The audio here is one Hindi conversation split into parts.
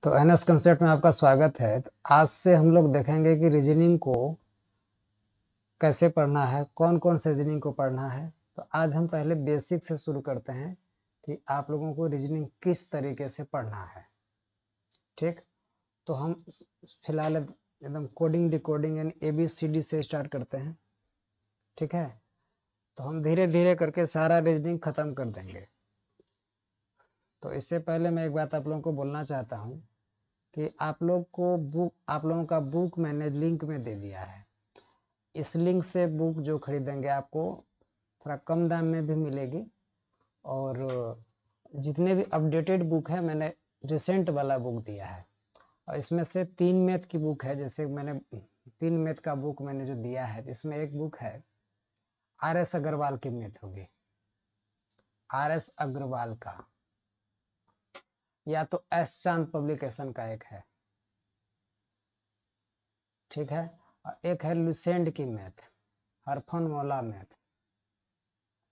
तो एनएस कंसेप्ट में आपका स्वागत है। तो आज से हम लोग देखेंगे कि रीजनिंग को कैसे पढ़ना है, कौन कौन से रीजनिंग को पढ़ना है। तो आज हम पहले बेसिक से शुरू करते हैं कि आप लोगों को रीजनिंग किस तरीके से पढ़ना है। ठीक, तो हम फिलहाल एकदम कोडिंग डिकोडिंग यानी ABCD से स्टार्ट करते हैं। ठीक है, तो हम धीरे धीरे करके सारा रीजनिंग खत्म कर देंगे। तो इससे पहले मैं एक बात आप लोगों को बोलना चाहता हूँ कि आप लोगों का बुक मैंने लिंक में दे दिया है। इस लिंक से बुक जो खरीदेंगे आपको थोड़ा कम दाम में भी मिलेगी, और जितने भी अपडेटेड बुक है मैंने रिसेंट वाला बुक दिया है। और इसमें से 3 मैथ की बुक है, जैसे मैंने 3 मैथ का बुक मैंने जो दिया है, इसमें एक बुक है RS अग्रवाल की मैथ होगी, RS अग्रवाल का, या तो एस चांद पब्लिकेशन का एक है। ठीक है, और एक है लुसेंट की मैथ, हरफनवाला मैथ।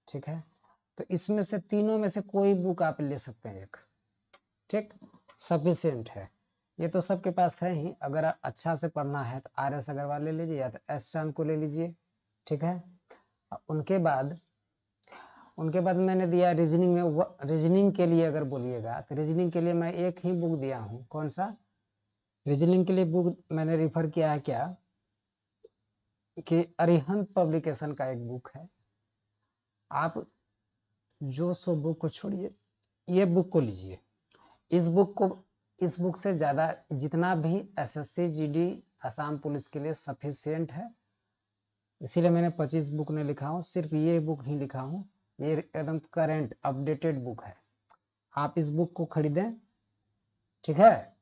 ठीक है, तो इसमें से तीनों में से कोई बुक आप ले सकते हैं एक। ठीक, सफिशिएंट है, ये तो सबके पास है ही। अगर अच्छा से पढ़ना है तो RS अग्रवाल ले लीजिए या तो एस चांद को ले लीजिए। ठीक है, उनके बाद मैंने दिया रीजनिंग में। रीजनिंग के लिए अगर बोलिएगा तो रीजनिंग के लिए मैं एक ही बुक दिया हूँ। कौन सा रीजनिंग के लिए बुक मैंने रिफर किया है क्या, कि अरिहंत पब्लिकेशन का एक बुक है। आप जो सो बुक को छोड़िए, ये बुक को लीजिए। इस बुक से ज़्यादा जितना भी SSC GD असम पुलिस के लिए सफिशिएंट है, इसीलिए मैंने 25 बुक नहीं लिखा हूँ, सिर्फ ये बुक ही लिखा हूँ। ये एकदम करेंट अपडेटेड बुक है, आप इस बुक को खरीदें। ठीक है,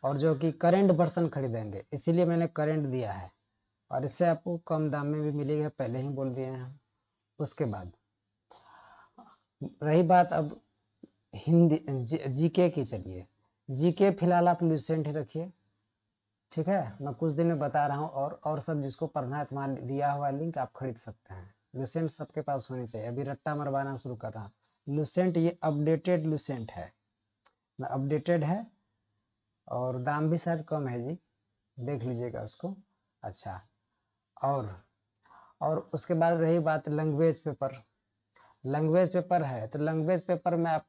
और जो कि करेंट वर्जन खरीदेंगे, इसीलिए मैंने करेंट दिया है, और इससे आपको कम दाम में भी मिलेगा, पहले ही बोल दिए हैं। उसके बाद रही बात अब हिंदी GK की, चलिए GK फिलहाल आप लुसेंट ही रखिए। ठीक है, मैं कुछ दिन में बता रहा हूँ, और सब जिसको पढ़ना है तुम्हारा दिया हुआ लिंक आप खरीद सकते हैं। लुसेंट सबके पास होनी चाहिए। अभी रट्टा मरवाना शुरू कर रहा हूँ। लुसेंट ये अपडेटेड लुसेंट है, अपडेटेड है, और दाम भी शायद कम है जी, देख लीजिएगा उसको। अच्छा, और उसके बाद रही बात लैंग्वेज पेपर। लैंग्वेज पेपर है तो लैंग्वेज पेपर में आप,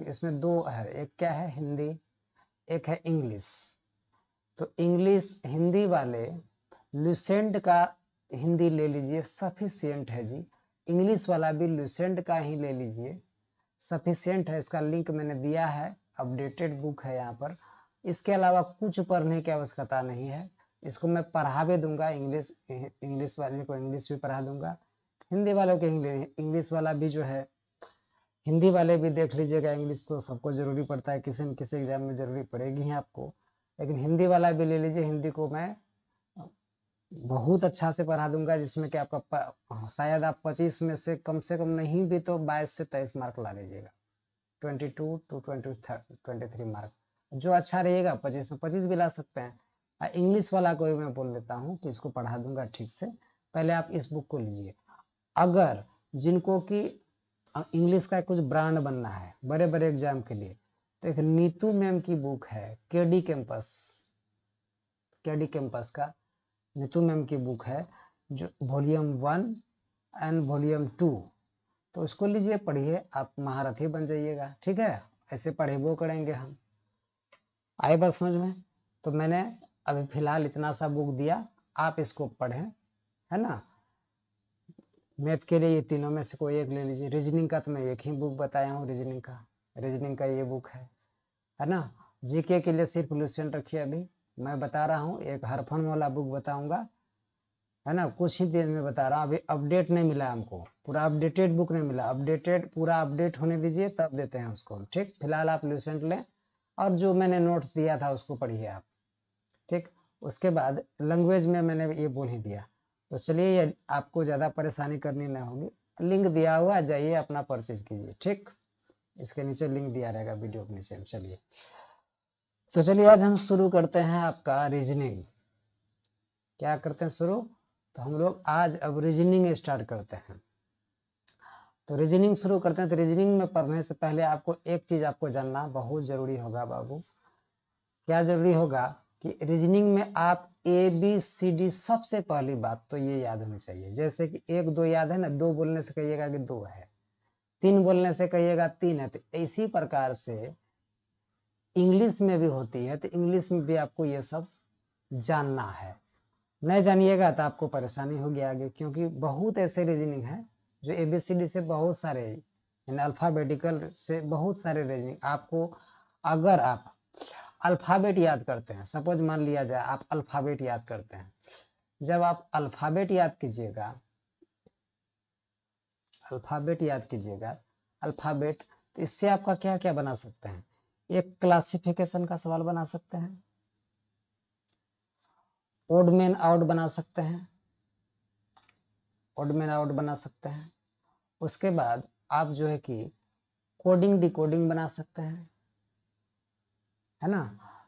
इसमें दो है, एक क्या है हिंदी, एक है इंग्लिश। तो इंग्लिश हिंदी वाले लुसेंट का हिंदी ले लीजिए, सफिशिएंट है जी। इंग्लिश वाला भी लुसेंट का ही ले लीजिए, सफिशिएंट है। इसका लिंक मैंने दिया है, अपडेटेड बुक है यहाँ पर। इसके अलावा कुछ पढ़ने की आवश्यकता नहीं है। इसको मैं पढ़ा भी दूंगा, इंग्लिश वाले को इंग्लिश भी पढ़ा दूंगा, हिंदी वालों को इंग्लिश वाला भी जो है, हिंदी वाले भी देख लीजिएगा। इंग्लिश तो सबको जरूरी पड़ता है, किसी न किसी एग्जाम में जरूरी पड़ेगी ही आपको, लेकिन हिंदी वाला भी ले लीजिए। हिंदी को मैं बहुत अच्छा से पढ़ा दूंगा, जिसमें कि आपका शायद आप 25 में से कम नहीं भी तो 22 से 23 मार्क ला लीजिएगा। 22 to 23 मार्क जो अच्छा रहेगा, 25 में 25 भी ला सकते हैं। इंग्लिश वाला को भी मैं बोल देता हूँ कि इसको पढ़ा दूंगा ठीक से। पहले आप इस बुक को लीजिए। अगर जिनको कि इंग्लिश का कुछ ब्रांड बनना है बड़े बड़े एग्जाम के लिए, तो एक नीतू मैम की बुक है, केडी कैंपस का नीतू मैम की बुक है, जो वॉल्यूम 1 एंड वॉल्यूम 2। तो उसको लीजिए, पढ़िए, आप महारथी बन जाइएगा। ठीक है, ऐसे पढ़े वो करेंगे हम। आए बात समझ में? तो मैंने अभी फिलहाल इतना सा बुक दिया, आप इसको पढ़ें, है ना। मैथ के लिए ये तीनों में से कोई एक ले लीजिए। रीजनिंग का तो मैं एक ही बुक बताया हूँ, रीजनिंग का ये बुक है ना। जीके के लिए सिर्फ लुसेंट रखिए। अभी मैं बता रहा हूँ, एक हरफन वाला बुक बताऊंगा, है ना, कुछ ही देर में बता रहा हूँ। अभी अपडेट नहीं मिला हमको, पूरा अपडेटेड बुक नहीं मिला। पूरा अपडेट होने दीजिए, तब देते हैं उसको। ठीक, फिलहाल आप लुसेंट लें, और जो मैंने नोट्स दिया था उसको पढ़िए आप। ठीक, उसके बाद लैंग्वेज में मैंने ये बोल ही दिया। तो चलिए, ये आपको ज़्यादा परेशानी करनी ना होगी। लिंक दिया हुआ, जाइए अपना परचेज कीजिए। ठीक, इसके नीचे लिंक दिया रहेगा वीडियो के नीचे। चलिए, तो चलिए आज हम शुरू करते हैं आपका रीजनिंग। क्या करते हैं शुरू? तो हम लोग आज अब रीजनिंग स्टार्ट करते हैं। तो रीजनिंग शुरू करते हैं। तो रीजनिंग में पढ़ने से पहले आपको एक चीज आपको जानना बहुत जरूरी होगा बाबू। क्या जरूरी होगा कि रीजनिंग में आप ABCD, सबसे पहली बात तो ये याद होनी चाहिए। जैसे कि 1 2 याद है ना, 2 बोलने से कहिएगा कि 2 है, 3 बोलने से कहिएगा 3 है। तो इसी प्रकार से इंग्लिश में भी होती है। तो इंग्लिश में भी आपको ये सब जानना है। नहीं जानिएगा तो आपको परेशानी होगी आगे, क्योंकि बहुत ऐसे रीजनिंग है जो ABCD से बहुत सारे, यानी अल्फ़ाबेटिकल से बहुत सारे रीजनिंग आपको, अगर आप अल्फ़ाबेट याद करते हैं, सपोज मान लिया जाए आप अल्फ़ाबेट याद करते हैं, जब आप अल्फ़ाबेट याद कीजिएगा, अल्फ़ाबेट, तो इससे आपका क्या क्या बना सकते हैं। एक क्लासिफिकेशन का सवाल बना सकते हैं, ओड मैन आउट बना सकते हैं, उसके बाद आप जो है कि कोडिंग डिकोडिंग बना सकते हैं, है ना।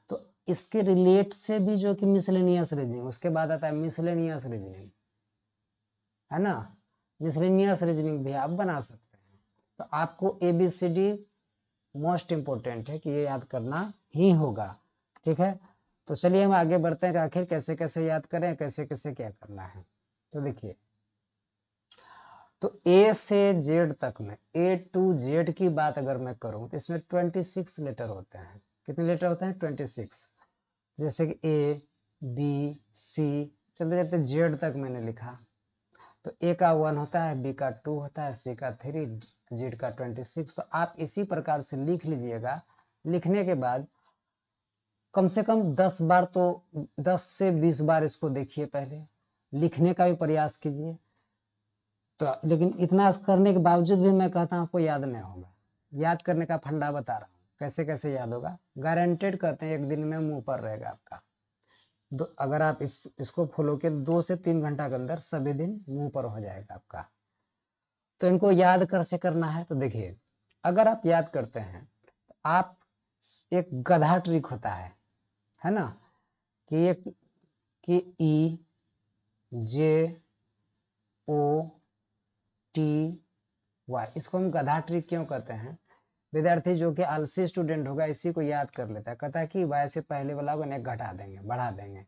तो इसके रिलेट से भी जो कि मिसलेनियस रीजनिंग, उसके बाद आता है मिसलेनियस रीजनिंग, है ना। मिसलेनियस रीजनिंग भी आप बना सकते हैं। तो आपको ABCD मोस्ट इंपोर्टेंट है कि ये याद करना ही होगा, ठीक है। तो चलिए हम आगे बढ़ते हैं कि आखिर कैसे कैसे याद करें, कैसे कैसे क्या करना है। तो देखिए, तो A से Z तक में, A to Z की बात अगर मैं करूं तो इसमें 26 लेटर होते हैं। कितने लेटर होते हैं? 26। जैसे कि A B C, चलते चलते Z तक मैंने लिखा, तो A का 1 होता है, B का 2 होता है, C का 3, Z का 26। तो आप इसी प्रकार से लिख लीजिएगा। लिखने के बाद कम से कम 10 बार, तो 10 से 20 बार इसको देखिए, पहले लिखने का भी प्रयास कीजिए। तो लेकिन इतना करने के बावजूद भी मैं कहता हूँ आपको याद नहीं होगा। याद करने का फंडा बता रहा हूँ, कैसे कैसे याद होगा। गारंटेड कहते हैं 1 दिन में मुंह पर रहेगा आपका। अगर आप इसको फॉलो के 2 से 3 घंटा के अंदर सभी दिन मुंह पर हो जाएगा आपका। तो इनको याद कैसे करना है, तो देखिए, अगर आप याद करते हैं तो आप, एक गधा ट्रिक होता है ना, कि एक कि E J O T Y, इसको हम गधा ट्रिक क्यों कहते हैं। विद्यार्थी जो कि आलसी स्टूडेंट होगा इसी को याद कर लेता है, कहता है कि Y से पहले वाला को नहीं घटा देंगे, बढ़ा देंगे।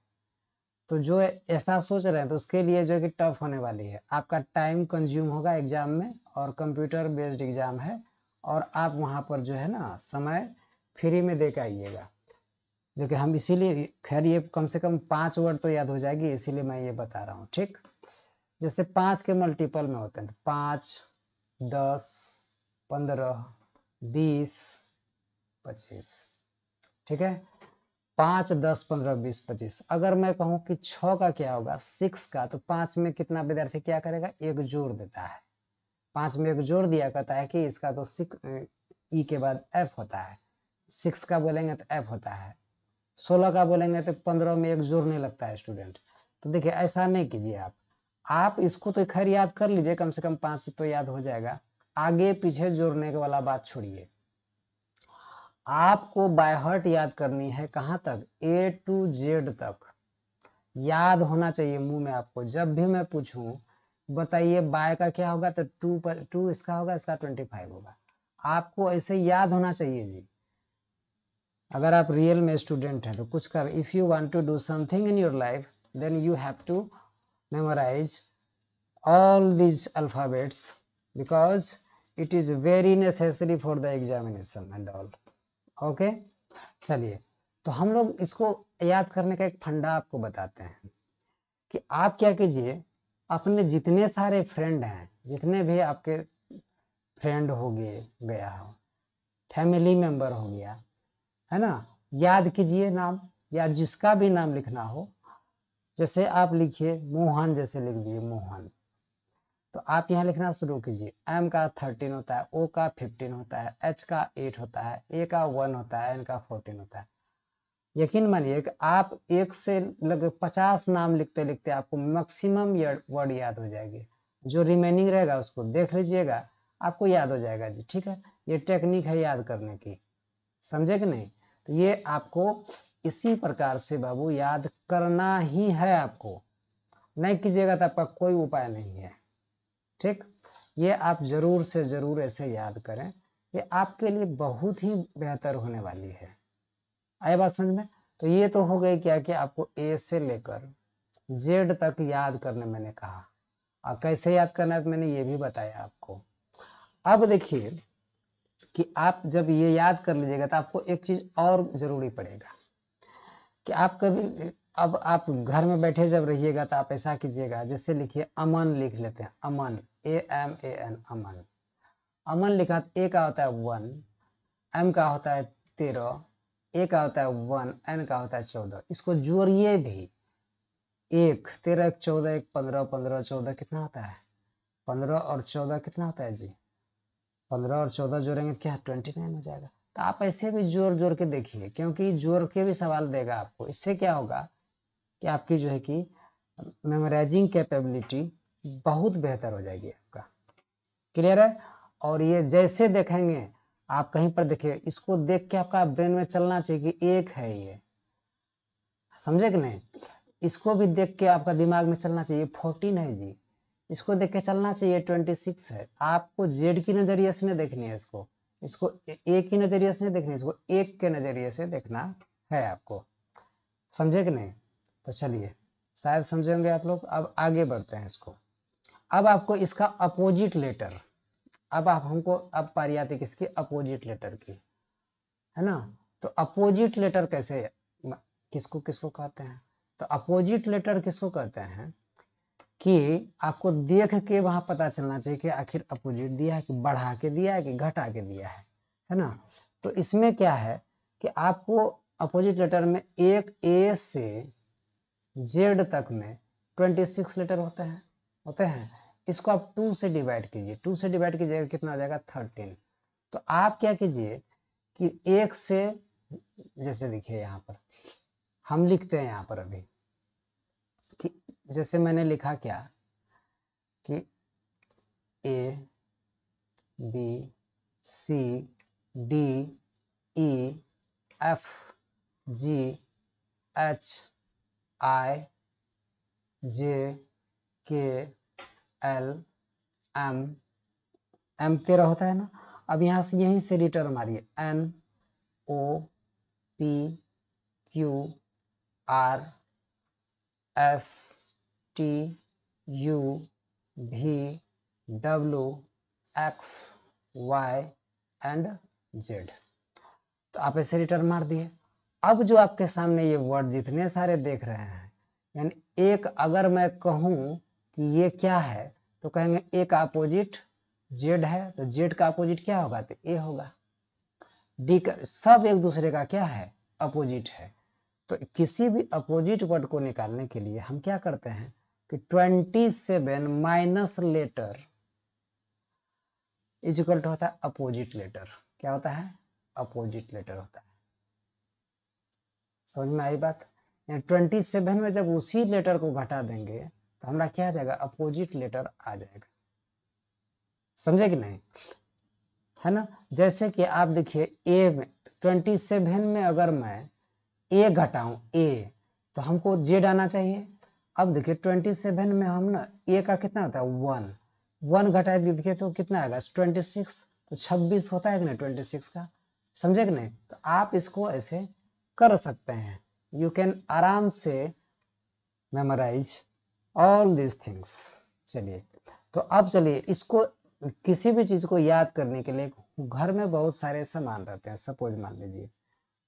तो जो ऐसा सोच रहे हैं तो उसके लिए जो कि टफ होने वाली है, आपका टाइम कंज्यूम होगा एग्जाम में, और कंप्यूटर बेस्ड एग्जाम है, और आप वहाँ पर जो है ना समय फ्री में दे के आइएगा। लेकिन हम इसीलिए, खैर ये कम से कम 5 वर्ड तो याद हो जाएगी, इसीलिए मैं ये बता रहा हूँ, ठीक। जैसे 5 के मल्टीपल में होते हैं, तो 5 10 15 20 25, ठीक है। 5 10 15 20 25। अगर मैं कहूँ कि 6 का क्या होगा, 6 का, तो 5 में कितना विद्यार्थी क्या करेगा, एक जोड़ देता है। 5 में एक जोड़ दिया, कहता है कि इसका तो ई के बाद F होता है। 6 का बोलेंगे तो F होता है। 16 का बोलेंगे तो 15 में एक जोड़ने लगता है स्टूडेंट। तो देखिए, ऐसा नहीं कीजिए आप इसको तो खैर याद कर लीजिए, कम से कम 5 तो याद हो जाएगा। आगे पीछे जोड़ने के वाला बात छोड़िए, आपको बाय हार्ट याद करनी है। कहां तक? A to Z तक याद होना चाहिए मुंह में आपको। जब भी मैं पूछूं बताइए बाय का क्या होगा, तो 2 पर 2 इसका होगा, इसका 25 होगा। आपको ऐसे याद होना चाहिए जी। अगर आप रियल में स्टूडेंट हैं तो कुछ कर, if you want to do something in your life, then you have to memorize all these alphabets, because it is very necessary for the examination and all. Okay, चलिए, तो हम लोग इसको याद करने का एक फंडा आपको बताते हैं कि आप क्या कीजिए, अपने जितने सारे फ्रेंड हैं, जितने भी आपके फ्रेंड हो गया हो, फैमिली मेंबर हो गया, है ना, याद कीजिए नाम, या जिसका भी नाम लिखना हो। जैसे आप लिखिए मोहन, जैसे लिख दिए मोहन, तो आप यहाँ लिखना शुरू कीजिए। M का 13 होता है, O का 15 होता है, H का 8 होता है, A का 1 होता है, N का 14 होता है। यकीन मानिए कि आप 1 से लगभग 50 नाम लिखते लिखते आपको मैक्सिमम वर्ड याद हो जाएगी। जो रिमेनिंग रहेगा उसको देख लीजिएगा, आपको याद हो जाएगा जी, ठीक है। ये टेक्निक है याद करने की, समझे कि नहीं। तो ये आपको इसी प्रकार से बाबू याद करना ही है। आपको नहीं कीजिएगा तो आपका कोई उपाय नहीं है, ठीक। ये आप ज़रूर से ज़रूर ऐसे याद करें, ये आपके लिए बहुत ही बेहतर होने वाली है। आई बात समझ में? तो ये तो हो गई क्या कि आपको ए से लेकर जेड तक याद करने मैंने कहा, और कैसे याद करना है मैंने ये भी बताया आपको। अब देखिए कि आप जब ये याद कर लीजिएगा तो आपको एक चीज़ और ज़रूरी पड़ेगा कि आप कभी, अब आप घर में बैठे जब रहिएगा तो आप ऐसा कीजिएगा, जैसे लिखिए अमन लिख लेते हैं, अमन, AMAN, अमन। अमन लिखा तो ए का होता है 1, M का होता है 13, A का होता है 1, N का होता है 14। इसको जोड़िए भी, 1 13 1 14 1 15 15 14 कितना होता है? 15 और 14 कितना होता है जी? 15 और 14 जोड़ेंगे क्या 29 हो जाएगा। तो आप ऐसे भी जोड़ जोड़ के देखिए, क्योंकि जोड़ के भी सवाल देगा आपको। इससे क्या होगा कि आपकी जो है कि मेमोराइजिंग कैपेबिलिटी बहुत बेहतर हो जाएगी आपका। क्लियर है? और ये जैसे देखेंगे आप कहीं पर देखिए, इसको देख के आपका ब्रेन में चलना चाहिए कि एक है ये, समझे कि नहीं? इसको भी देख के आपका दिमाग में चलना चाहिए 14 है जी, इसको देख के चलना चाहिए 26 है। आपको जेड की नजरिए से नहीं देखनी है इसको, इसको ए की नजरिए से नहीं देखनी है, इसको एक के नजरिए से देखना है आपको। समझे कि नहीं? तो चलिए, शायद समझे होंगे आप लोग। अब आगे बढ़ते हैं इसको। अब आपको इसका अपोजिट लेटर, अब आप हमको, अब पारी आती है किसकी? अपोजिट लेटर की, है ना? तो अपोजिट लेटर कैसे, किसको किसको कहते हैं? तो अपोजिट लेटर किसको कहते हैं कि आपको देख के वहां पता चलना चाहिए कि आखिर अपोजिट दिया है कि बढ़ा के दिया है कि घटा के दिया है ना? तो इसमें क्या है कि आपको अपोजिट लेटर में एक ए से जेड तक में 26 लेटर होते हैं। इसको आप 2 से डिवाइड कीजिए, 2 से डिवाइड कीजिएगा कितना हो जाएगा? 13। तो आप क्या कीजिए कि एक से, जैसे देखिए यहाँ पर हम लिखते हैं यहाँ पर अभी कि जैसे मैंने लिखा क्या कि A B C D E F G H I J K L M, M 13 होता है ना? अब यहाँ से यहीं से रिटर्न मारिए, N O P Q R S T U V W X Y and Z। तो आप ऐसे रिटर्न मार दिए। अब जो आपके सामने ये वर्ड जितने सारे देख रहे हैं, यानी एक अगर मैं कहूं कि ये क्या है तो कहेंगे ए का अपोजिट जेड है, तो जेड का अपोजिट क्या होगा? तो ए होगा। डी का, सब एक दूसरे का क्या है? अपोजिट है। तो किसी भी अपोजिट वर्ड को निकालने के लिए हम क्या करते हैं कि 27 minus letter is equal to होता है अपोजिट लेटर। क्या होता है? अपोजिट लेटर होता है। समझ में आई बात? 27 में जब उसी लेटर को घटा देंगे तो हमारा क्या आ जाएगा? अपोजिट लेटर आ जाएगा। समझे कि नहीं? है ना? जैसे कि आप देखिए ए में 27 में अगर मैं ए घटाऊं ए, तो हमको जेड आना चाहिए। अब देखिए 27 में हम ना ए का कितना होता है? 1, 1 घटा देखिए तो कितना आएगा? 26। तो 26 होता है कि नहीं 26 का? समझे कि नहीं? तो आप इसको ऐसे कर सकते हैं। यू कैन आराम से मेमोराइज ऑल दिस थिंग्स। चलिए, तो अब चलिए इसको, किसी भी चीज को याद करने के लिए घर में बहुत सारे सामान रहते हैं, सपोज मान लीजिए,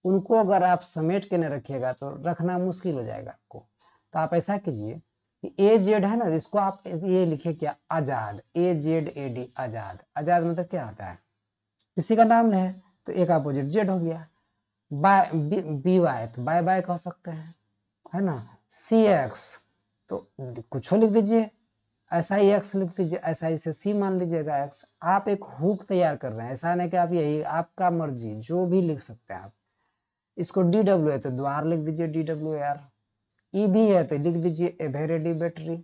उनको अगर आप समेट के न रखिएगा तो रखना मुश्किल हो जाएगा आपको। तो आप ऐसा कीजिए कि ए जेड है ना, इसको आप ये लिखिए क्या? आजाद, AZAD, आजाद। आजाद मतलब क्या होता है? किसी का नाम है, तो एक अपोजिट जेड हो गया। बाय बी वाई, तो बाय बाय कह सकते हैं, है ना? CX, तो कुछ लिख दीजिए, ऐसा ही एक्स लिख दीजिए, ऐसा ही से सी मान लीजिएगा एक्स। आप एक हुक तैयार कर रहे हैं, ऐसा नहीं कि आप यही, आपका मर्जी जो भी लिख सकते हैं आप। इसको DW है तो द्वार लिख दीजिए, DWAR। EB है तो लिख दीजिए एवरेडी बैटरी,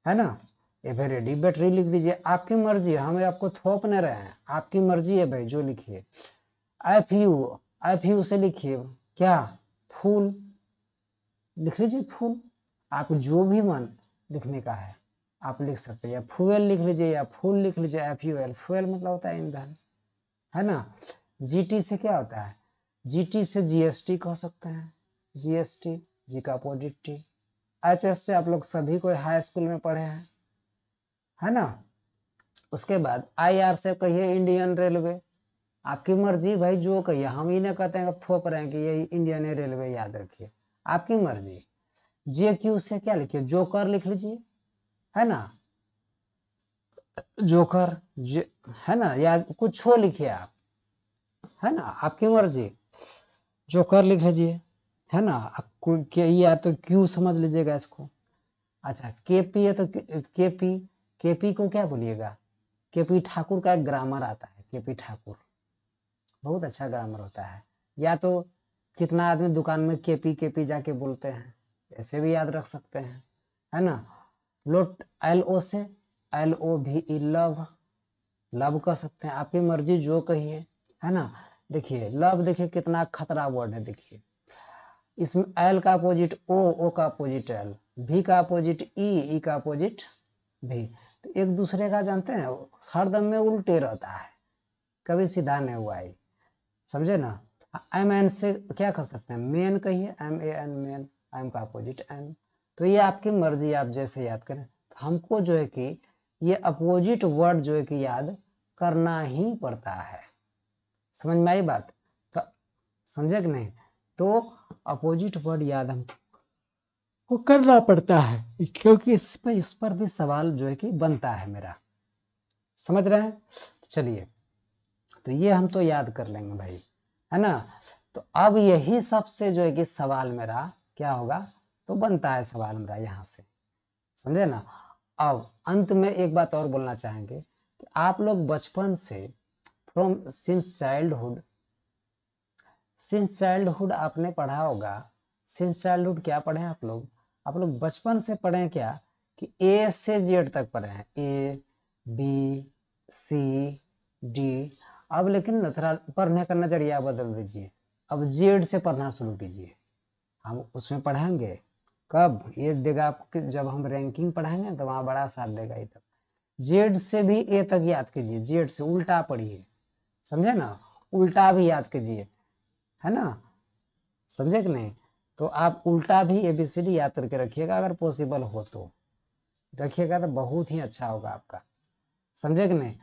है ना? एवरेडी बैटरी लिख दीजिए, आपकी मर्जी है, हमें आपको थोप नहीं रहे हैं, आपकी मर्जी है भाई, जो लिखिए। FU से लिखिए क्या? फूल लिख लीजिए, फूल। आप जो भी मन लिखने का है, आप लिख सकते हैं, या फ्यूल लिख लीजिए या फूल लिख लीजिए, FUL, फ्यूल मतलब होता है ईंधन, है ना। GT से क्या होता है, GT से GST कह सकते हैं, GST, जी का अपोजिट T। HS से आप लोग सभी को हाई स्कूल में पढ़े हैं, है ना। उसके बाद IR से कहिए इंडियन रेलवे, आपकी मर्जी भाई, जो कहिए, हम ही ना कहते हैं अब थोप रहे हैं कि ये इंडियन रेलवे याद रखिए, आपकी मर्जी। JQ से क्या लिखिए, जोकर लिख लीजिए, है ना, जोकर, है ना, या कुछ हो लिखिए आप, है ना, आपकी मर्जी, जोकर लिख लीजिए, है ना। या तो क्यू समझ लीजिएगा इसको। अच्छा, KP है तो KP, KP को क्या बोलिएगा, KP ठाकुर का एक ग्रामर आता है, KP ठाकुर, बहुत अच्छा ग्रामर होता है। या तो कितना आदमी दुकान में KP KP जाके बोलते हैं, ऐसे भी याद रख सकते हैं, है ना। लोट, LO से LOVE, लव, लव कह सकते हैं, आपकी मर्जी जो कहिए, है ना। देखिए लव, देखिए कितना खतरा वर्ड है, देखिए इसमें L का अपोजिट O, O का अपोजिट L, V का अपोजिट E, E का अपोजिट V, तो एक दूसरे का जानते हैं हरदम में उल्टे रहता है, कभी सीधा नहीं हुआ है, समझे ना। MN से क्या कर सकते हैं, मेन कहिए, MAN, मेन, M का अपोजिट N। तो ये आपकी मर्जी, आप जैसे याद करें, तो हमको जो है कि ये अपोजिट वर्ड जो है कि याद करना ही पड़ता है, समझ में आई बात, तो समझे कि नहीं। तो अपोजिट वर्ड याद हमको करना पड़ता है, क्योंकि इस पर भी सवाल जो है कि बनता है मेरा, समझ रहे हैं। चलिए, तो ये हम तो याद कर लेंगे भाई, है ना। तो अब यही सबसे जो है कि सवाल मेरा क्या होगा, तो बनता है सवाल मेरा यहाँ से, समझे ना। अब अंत में एक बात और बोलना चाहेंगे कि आप लोग बचपन से, फ्रॉम सिंस चाइल्डहुड आपने पढ़ा होगा। सिंस चाइल्डहुड क्या पढ़े हैं आप लोग बचपन से पढ़े हैं क्या, कि A से Z तक पढ़े हैं, ABCD। अब लेकिन थोड़ा पढ़ने का नजरिया बदल दीजिए, अब Z से पढ़ना शुरू कीजिए। हम उसमें पढ़ेंगे कब, ये देगा आपको जब हम रैंकिंग पढ़ाएंगे तो वहां बड़ा साथ देगा ये तक। Z से भी A तक याद कीजिए, Z से उल्टा पढ़िए, समझे ना, उल्टा भी याद कीजिए, है ना, समझे कि नहीं। तो आप उल्टा भी ABCD याद करके रखिएगा, अगर पॉसिबल हो तो रखिएगा, तो बहुत ही अच्छा होगा आपका, समझे कि नहीं।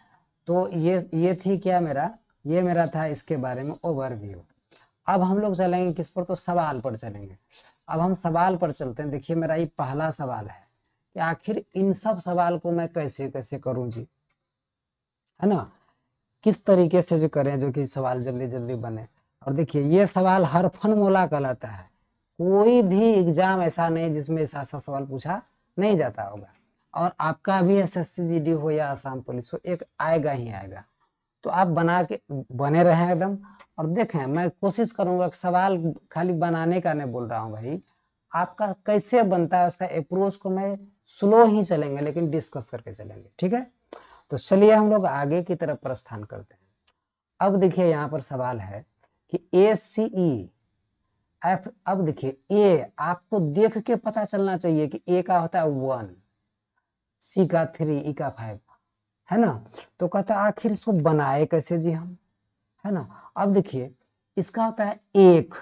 तो ये थी क्या मेरा, ये मेरा था इसके बारे में ओवरव्यू। अब हम लोग चलेंगे किस पर, तो सवाल पर चलेंगे। अब हम सवाल पर चलते हैं। देखिए मेरा ये पहला सवाल है कि आखिर इन सब सवाल को मैं कैसे कैसे करूं जी, है ना, किस तरीके से जो करें जो कि सवाल जल्दी जल्दी बने। और देखिए ये सवाल हरफनमौला कहलाता है, कोई भी एग्जाम ऐसा नहीं जिसमें ऐसा सवाल पूछा नहीं जाता होगा। और आपका भी SSC GD हो या आसाम पुलिस हो, एक आएगा ही आएगा। तो आप बना के बने रहें एकदम, और देखें, मैं कोशिश करूंगा कि सवाल खाली बनाने का नहीं बोल रहा हूँ भाई, आपका कैसे बनता है उसका अप्रोच को मैं स्लो ही चलेंगे लेकिन डिस्कस करके चलेंगे, ठीक है। तो चलिए हम लोग आगे की तरफ प्रस्थान करते हैं। अब देखिए यहाँ पर सवाल है कि ACEF। अब देखिए ए आपको देख के पता चलना चाहिए कि ए का होता है 1, सी का 3, ई का 5, है ना। तो कहता है आखिर इसको बनाए कैसे जी हम, है ना। अब देखिए इसका होता है 1,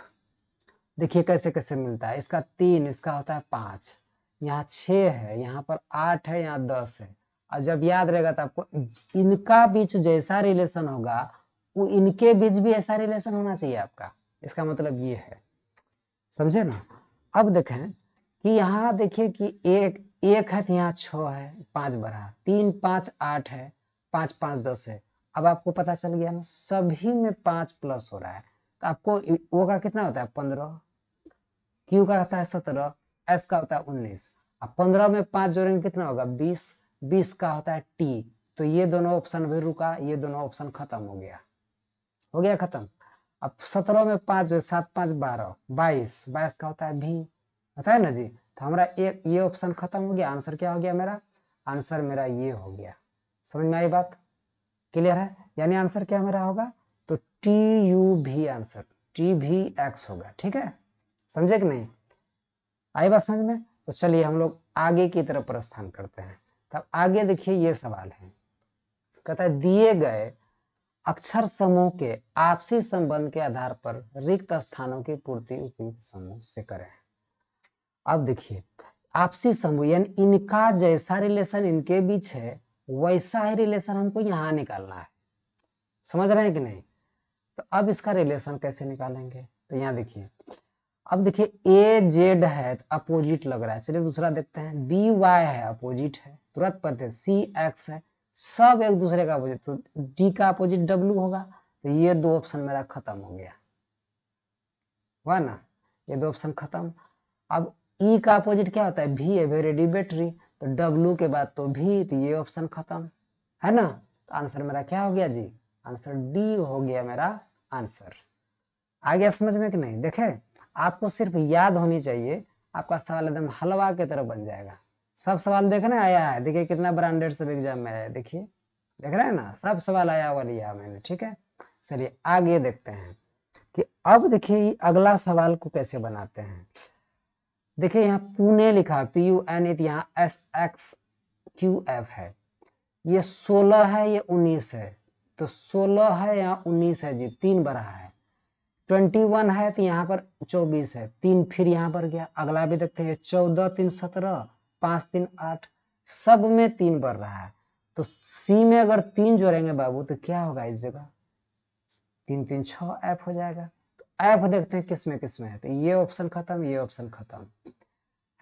देखिए कैसे कैसे मिलता है, इसका 3, इसका होता है 5, यहाँ 6 है, यहाँ पर 8 है, यहाँ 10 है। और जब याद रहेगा तो आपको इनका बीच जैसा रिलेशन होगा, वो इनके बीच भी ऐसा रिलेशन होना चाहिए आपका, इसका मतलब ये है, समझे ना। अब देखें कि यहाँ देखिए कि एक है तो यहाँ 6 है, 5 बढ़ा, 3 5 8 है, 5 5 10 है। अब आपको पता चल गया ना, सभी में 5 प्लस हो रहा है, तो आपको ओ का कितना होता है 15, क्यू का होता है 17, एस का होता है 19। अब 15 में 5 जोड़ेंगे कितना होगा 20, 20 का होता है टी। तो ये दोनों ऑप्शन भी रुका, ये दोनों ऑप्शन खत्म हो गया खत्म। अब 17 में 5 जो 7 5 12, 22, 22 का होता है भी, होता है ना जी। तो हमारा एक ये ऑप्शन खत्म हो गया, आंसर क्या हो गया मेरा, आंसर मेरा ये हो गया, समझ में आई बात, क्लियर है। यानी आंसर क्या मेरा होगा, तो TUV आंसर, TVX होगा, ठीक है, समझे कि नहीं, आई बात समझ में। तो चलिए हम लोग आगे की तरफ प्रस्थान करते हैं। तब आगे देखिए ये सवाल है, कहता है दिए गए अक्षर समूह के आपसी संबंध के आधार पर रिक्त स्थानों की पूर्ति उपयुक्त समूह से करें। अब देखिए आपसी समूह यानी इनका जैसा रिलेशन इनके बीच है वैसा ही रिलेशन हमको यहां निकालना है, समझ रहे हैं कि नहीं। तो अब इसका रिलेशन कैसे निकालेंगे, तो यहाँ देखिए, अब देखिए ए जेड है तो अपोजिट लग रहा है, चलिए दूसरा देखते हैं, बी वाई है अपोजिट है, तुरंत पढ़ते हैं, सी एक्स है, सब एक दूसरे का अपोजिट, तो डी का अपोजिट डब्ल्यू होगा, तो ये दो ऑप्शन मेरा खत्म हो गया, हुआ ना, ये दो ऑप्शन खत्म। अब ई का अपोजिट क्या होता है, भी है, वेरी बैटरी, तो डब्ल्यू के बाद तो भी, तो ये ऑप्शन खत्म है ना। तो आंसर मेरा क्या हो गया जी, आंसर डी हो गया मेरा आंसर। आ गया समझ में कि नहीं। देखे आपको सिर्फ याद होनी चाहिए, आपका सवाल एकदम हलवा की तरह बन जाएगा। सब सवाल देखने आया है, देखिए कितना ब्रांडेड सब एग्जाम में आया, देखिए देख रहे हैं ना, सब सवाल आया हुआ लिया मैंने, ठीक है। चलिए आगे देखते हैं कि अब देखिए अगला सवाल को कैसे बनाते हैं। देखिए यहाँ पुणे लिखा है PUN, यहाँ SXQF है, ये 16 है ये 19 है, तो 16 है यहाँ 19 है जी, 3 बढ़ा है, 21 है तो यहाँ पर 24 है, 3 फिर यहाँ पर गया। अगला भी देखते हैं, 14 3 17, 5 3 8, सब में 3 बढ़ रहा है, तो सी में अगर 3 जोड़ेंगे बाबू तो क्या होगा इस जगह, 3 3 6 एफ हो जाएगा। तो एफ देखते हैं किस में है, तो ये ऑप्शन खत्म, ये ऑप्शन खत्म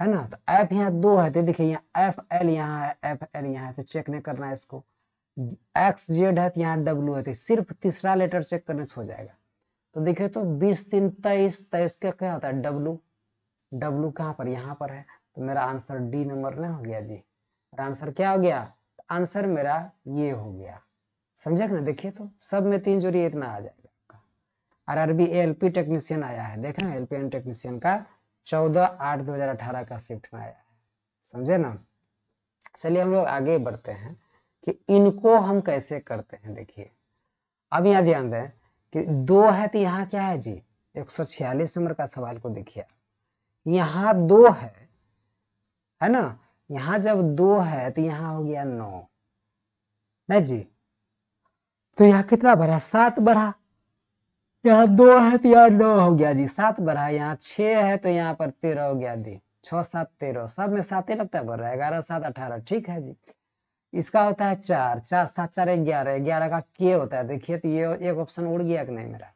है ना। तो एफ यहाँ 2 है, तो देखिए यहाँ एफ एल यहाँ है, एफ एल यहाँ है, तो चेक नहीं करना है इसको। एक्स जेड है तो यहाँ डब्ल्यू है, तो सिर्फ तीसरा लेटर चेक करने से हो जाएगा। तो देखिए तो 20 3 23, 23 का क्या होता है डब्ल्यू, डब्ल्यू कहाँ पर, यहाँ पर है, तो मेरा आंसर डी नंबर में हो गया जी। मेरा आंसर क्या हो गया, आंसर मेरा ये हो गया, समझे ना। देखिए तो सब में 3 जोड़िए, इतना आ जाएगा आपका। RRB ALP टेक्नीशियन आया है, देख रहे हैं LPN टेक्नीशियन का 14/8/2018 का शिफ्ट में आया है, समझे ना। चलिए हम लोग आगे बढ़ते हैं कि इनको हम कैसे करते हैं। देखिए अब यहाँ ध्यान दें कि 2 है तो यहाँ क्या है जी, 146 नंबर का सवाल को देखिए, यहाँ 2 है ना, यहाँ जब 2 है तो यहाँ हो गया 9, नहीं जी, तो यहाँ कितना बढ़ा, 7 बढ़ा, यहाँ 2 है तो यहाँ 9 हो गया जी, 7 बढ़ा, यहाँ 6 है तो यहाँ पर 13 हो गया दी, 6 7 13, सब में 7 ही लगता है, बढ़ रहा है, 11 7 18, ठीक है जी। इसका होता है 4 4 7 4 11, 11 का के होता है, देखिए तो ये एक ऑप्शन उड़ गया कि नहीं मेरा।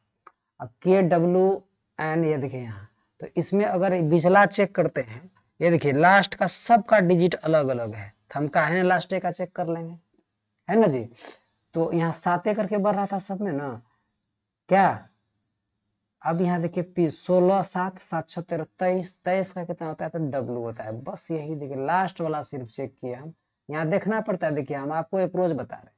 अब KWN ये देखिए यहाँ, तो इसमें अगर बिचला चेक करते हैं, ये देखिए लास्ट का सबका डिजिट अलग अलग है, तो हम काहे ना लास्ट का चेक कर लेंगे, है ना जी। तो यहाँ 7 करके बढ़ रहा था सब में ना, क्या। अब यहाँ देखिए 16 7 7 6 13, 23, 23 का कितना होता है, तो डब्ल्यू होता है, बस यही देखिए लास्ट वाला सिर्फ चेक किया हम, यहाँ देखना पड़ता है। देखिए हम आपको अप्रोच बता रहे हैं,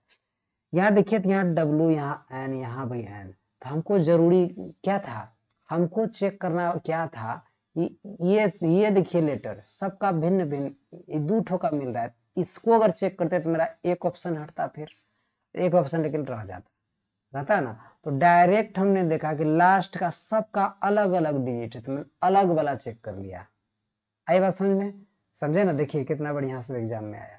यहाँ देखिए तो यहाँ डब्ल्यू, यहाँ एन, यहाँ भी एन, तो हमको जरूरी क्या था, हमको चेक करना क्या था, ये देखिए लेटर सबका भिन्न भिन्न 2 ठो का मिल रहा है, इसको अगर चेक करते तो मेरा एक ऑप्शन हटता, फिर एक ऑप्शन लेकिन रह जाता, रहता है ना। तो डायरेक्ट हमने देखा कि लास्ट का सबका अलग अलग डिजिट है, तो मैंने अलग वाला चेक कर लिया। आई बात समझ में, समझे ना, देखिए कितना बढ़िया से एग्जाम में आया है,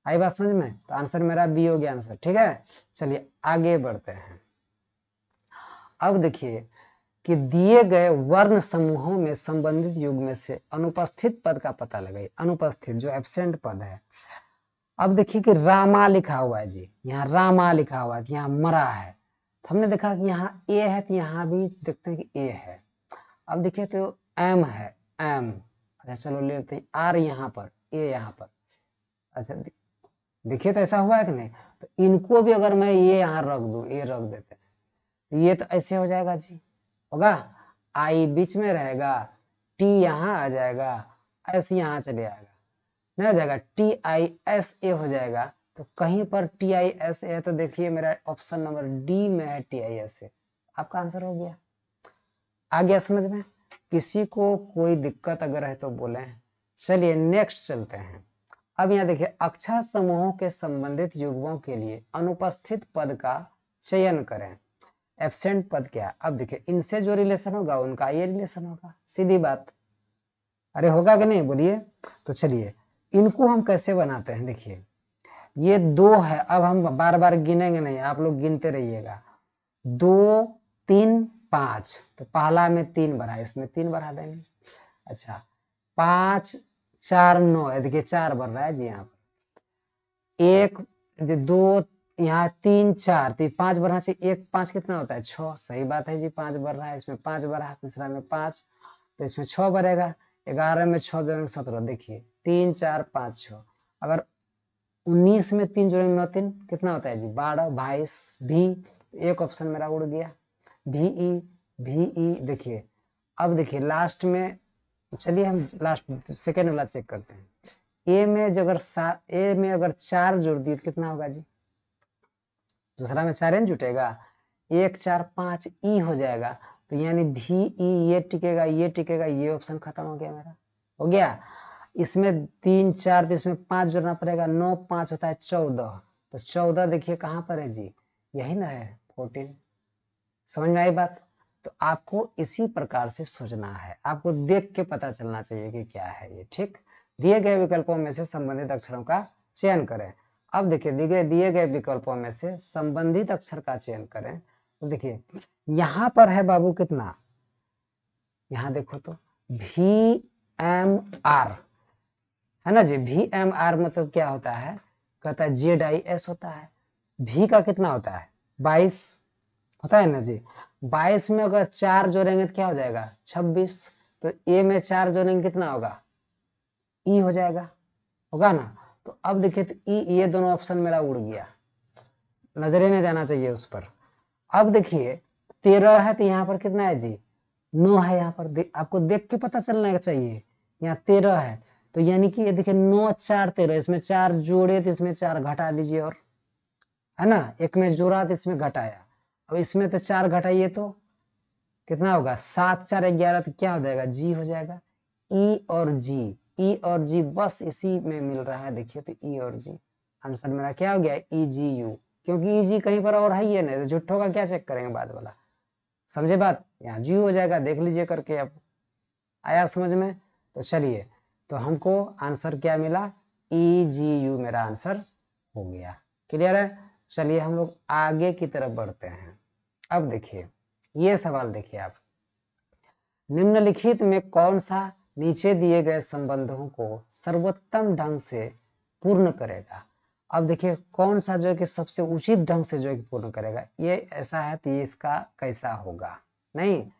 आई बात समझ में। तो आंसर मेरा बी हो गया आंसर, ठीक है। चलिए आगे बढ़ते हैं। अब देखिए कि दिए गए वर्ण समूहों में संबंधित युग्म से अनुपस्थित पद का पता लगाइए, अनुपस्थित जो एब्सेंट पद है। अब देखिए कि रामा लिखा हुआ है जी, यहाँ रामा लिखा हुआ है, यहाँ मरा है, तो हमने देखा कि यहाँ ए है, तो यहाँ भी देखते हैं कि ए है। अब देखिए तो एम है, एम, अच्छा चलो ले लेते हैं आर यहाँ पर, ए यहाँ पर, अच्छा देखिए तो ऐसा हुआ है कि नहीं। तो इनको भी अगर मैं ये यहाँ रख दूं, ये रख देते हैं, तो ये तो ऐसे हो जाएगा जी, होगा, आई बीच में रहेगा, टी यहाँ आ जाएगा, एस यहाँ चले आएगा, नहीं हो जाएगा, TISA हो जाएगा। तो कहीं पर TISA है, तो देखिए मेरा ऑप्शन नंबर डी में है TISA, आपका आंसर हो गया। आ गया समझ में, किसी को कोई दिक्कत अगर है तो बोले। चलिए नेक्स्ट चलते हैं। अब यहाँ देखिए अक्षर समूहों के संबंधित युग्मों के लिए अनुपस्थित पद का चयन करें, एब्सेंट पद क्या। अब देखिए इनसे जो रिलेशन होगा उनका ये रिलेशन होगा, सीधी बात, अरे होगा कि नहीं बोलिए। तो चलिए इनको हम कैसे बनाते हैं, देखिए ये 2 है, अब हम बार बार गिनेंगे नहीं, आप लोग गिनते रहिएगा। 2 3 5, तो पहला में 3 बढ़ा, इसमें 3 बढ़ा देंगे। अच्छा 5 4 9, देखिए 4 बढ़ रहा है जी यहाँ पर। एक जो 2 यहाँ 3 4, तो 5 बढ़ना चाहिए, 1 5 कितना होता है 6, सही बात है जी 5 बढ़ रहा है, इसमें 5 बढ़ा, तीसरा में 5, तो इसमें 6 बढ़ेगा। 11 में 6 जोड़ेंगे 17, देखिए 3 4 5 6। अगर 19 में 3 जोड़ेंगे 9 3 कितना होता है जी 12 22 भी, एक ऑप्शन मेरा उड़ गया। भी देखिए, अब देखिए लास्ट में, चलिए हम लास्ट सेकेंड वाला चेक करते हैं। ए में जो अगर ए में अगर 4 जोड़ दिए तो कितना होगा जी, दूसरा में 4 जुटेगा, 1 4 5 ई हो जाएगा, तो यानी भी ई, ये टिकेगा ये टिकेगा, ये ऑप्शन खत्म हो गया मेरा, हो गया। इसमें 3 4, तो इसमें 5 जोड़ना पड़ेगा, 9 5 होता है 14, तो 14 देखिए कहाँ पर है जी, यही ना है 14। समझ में आई बात। तो आपको इसी प्रकार से सोचना है, आपको देख के पता चलना चाहिए कि क्या है ये, ठीक। दिए गए विकल्पों में से संबंधित अक्षरों का चयन करें। अब देखिए दिए गए विकल्पों में से संबंधित अक्षर का चयन करें, तो देखिए यहां पर है बाबू कितना, यहां देखो तो VMR है ना जी, VMR मतलब क्या होता है, कहता है ZIS होता है। भी का कितना होता है 22 होता है ना जी, 22 में अगर 4 जोड़ेंगे तो क्या हो जाएगा 26, तो ए में 4 जोड़ेंगे कितना होगा ई हो जाएगा, होगा ना। तो अब देखिए तो ई, ये दोनों ऑप्शन मेरा उड़ गया, नजरे नहीं जाना चाहिए उस पर। अब देखिए 13 है, तो यहाँ पर कितना है जी 9 है, यहाँ पर आपको देख के पता चलना चाहिए, यहाँ 13 है, तो यानी कि ये देखिए 9 4 13, इसमें 4 जोड़े तो इसमें 4 घटा दीजिए, और है ना, एक में जोड़ा तो इसमें घटाया, अब इसमें तो 4 घटाइए तो कितना होगा 7 4 11, तो क्या हो जाएगा जी हो जाएगा। ई और जी, ई और जी बस इसी में मिल रहा है, देखिए तो ई और जी, आंसर मेरा क्या हो गया EGU, क्योंकि EG कहीं पर और है ही है नहीं, तो झुट्ठों का क्या चेक करेंगे बाद वाला, समझे बात, यहाँ जी हो जाएगा, देख लीजिए करके। अब आया समझ में, तो चलिए, तो हमको आंसर क्या मिला EGU, मेरा आंसर हो गया, क्लियर है। चलिए हम लोग आगे की तरफ बढ़ते हैं। अब देखिए ये सवाल देखिए आप, निम्नलिखित में कौन सा नीचे दिए गए संबंधों को सर्वोत्तम ढंग से पूर्ण करेगा। अब देखिए कौन सा जो है कि सबसे उचित ढंग से जो है कि पूर्ण करेगा, ये ऐसा है तो ये इसका कैसा होगा, नहीं।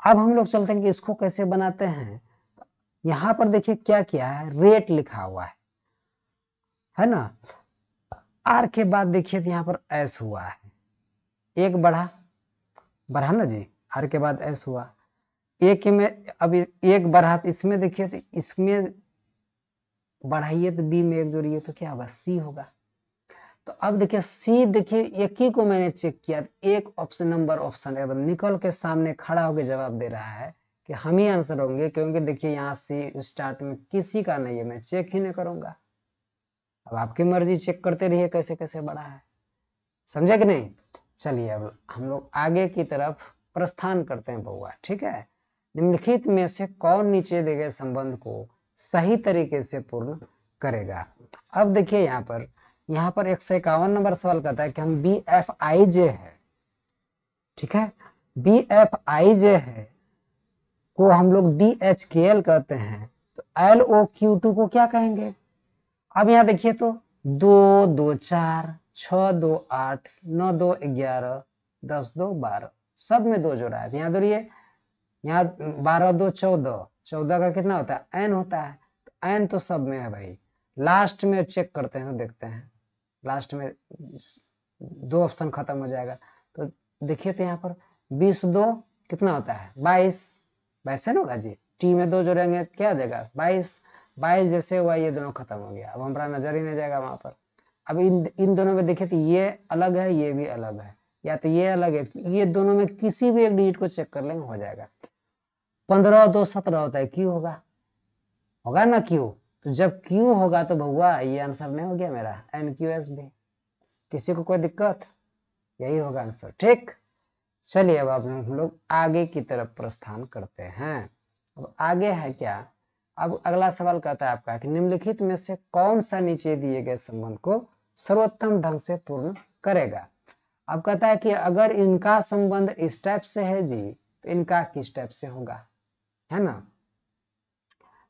अब हम लोग चलते हैं कि इसको कैसे बनाते हैं। यहां पर देखिए क्या किया है, रेट लिखा हुआ है ना। आर के बाद देखिए तो यहाँ पर एस हुआ है, एक बढ़ा बढ़ा ना जी, आर के बाद एस हुआ, एक में अभी एक बढ़ा, इसमें देखिए तो इसमें बढ़ाइए तो बी में एक जोड़िए तो क्या होगा सी होगा। तो अब देखिए सी, देखिए एक ही को मैंने चेक किया, एक ऑप्शन नंबर ऑप्शन एकदम निकल के सामने खड़ा होकर जवाब दे रहा है कि हम ही आंसर होंगे, क्योंकि देखिए यहाँ से स्टार्ट में किसी का नहीं है, मैं चेक ही नहीं करूंगा। अब आपकी मर्जी, चेक करते रहिए कैसे कैसे बढ़ा है, समझे कि नहीं। चलिए अब हम लोग आगे की तरफ प्रस्थान करते हैं बउआ, ठीक है। निम्नलिखित में से कौन नीचे दिए गए संबंध को सही तरीके से पूर्ण करेगा। अब देखिए यहाँ पर 151 नंबर सवाल करता है कि हम BFIJ है, ठीक है, BFIJ है को हम लोग DHKL कहते हैं, तो LOQ2 को क्या कहेंगे। अब यहाँ देखिए तो 2 2 4 6 2 8 9 2 11 10 2 12, सब में 2 जोड़ा है, यहाँ जोड़िए, यहाँ 12 2 14, 14 का कितना होता है एन होता है, तो एन तो सब में है भाई। लास्ट में चेक करते हैं तो देखते हैं, लास्ट में 2 ऑप्शन खत्म हो जाएगा, तो देखिए तो यहाँ पर 20 2 कितना होता है 22, 22 है ना होगा जी, टी में 2 जोड़ेंगे क्या हो जाएगा 22, 22 जैसे हुआ ये दोनों खत्म हो गया, अब हमारा नजर ही नहीं जाएगा वहां पर। अब इन दोनों में देखिए तो ये अलग है ये भी अलग है, या तो ये अलग है, ये दोनों में किसी भी एक डिजिट को चेक कर लेंगे हो जाएगा। 15 2 17 होता है, क्यू होगा, होगा ना क्यू, तो जब क्यू होगा तो भैया ये आंसर नहीं हो गया मेरा NQS भी, किसी को कोई दिक्कत, यही होगा आंसर, ठीक। चलिए अब हम लोग आगे की तरफ प्रस्थान करते हैं। अब आगे है क्या, अब अगला सवाल कहता है आपका कि निम्नलिखित में से कौन सा नीचे दिए गए संबंध को सर्वोत्तम ढंग से पूर्ण करेगा। अब कहता है कि अगर इनका संबंध इस टाइप से है जी तो इनका किस टाइप से होगा, है ना।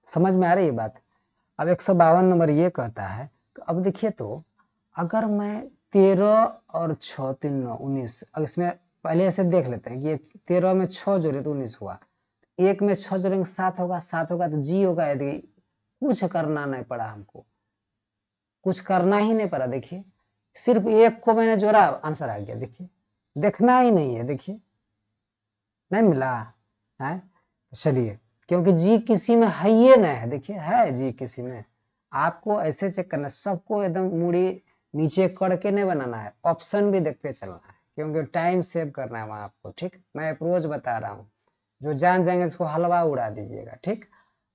समझ में आ रही है बात। अब 152 नंबर ये कहता है, तो अब देखिए, तो अगर मैं 13 और 6 3 9 19, अब इसमें पहले ऐसे देख लेते हैं कि ये 13 में 6 जोड़े तो 19 हुआ, एक में 6 जोड़ेंगे 7 होगा, 7 होगा तो जी होगा। यदि कुछ करना नहीं पड़ा, हमको कुछ करना ही नहीं पड़ा, देखिए सिर्फ एक को मैंने जोड़ा, आंसर आ गया। देखिए देखना ही नहीं है, देखिए नहीं मिला है। चलिए, क्योंकि जी किसी में है ये नहीं है, देखिए है जी किसी में। आपको ऐसे चेक करना, सबको एकदम मूड़ी नीचे करके नहीं बनाना है, ऑप्शन भी देखते चलना है, क्योंकि टाइम सेव करना है वहां आपको। ठीक, मैं अप्रोच बता रहा हूँ, जो जान जाएंगे इसको हलवा उड़ा दीजिएगा। ठीक,